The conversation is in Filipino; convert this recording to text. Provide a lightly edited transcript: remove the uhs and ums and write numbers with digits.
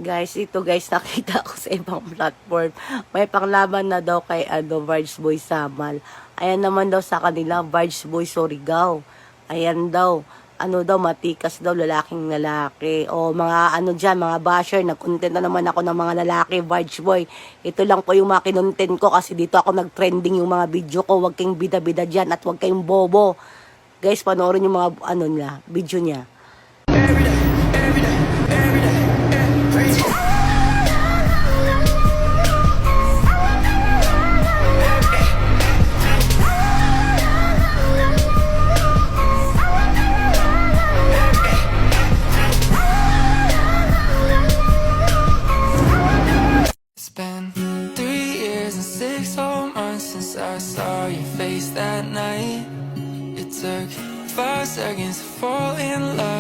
Guys, ito guys, nakita ko sa ibang platform. May panglaban na daw kay Varge Boy Samal. Ayan naman daw sa kanila, Varge Boy Surigao. Ayan daw, matikas daw, lalaking lalaki. O mga dyan, mga basher, nag-content na naman ako ng mga lalaki, Varge Boy. Ito lang po yung mga kinontent ko kasi dito ako nag-trending yung mga video ko. Huwag kayong bida-bida dyan at huwag kayong bobo. Guys, panoorin yung mga video niya. It's been 3 years and 6 whole months since I saw your face that night. It took 5 seconds to fall in love.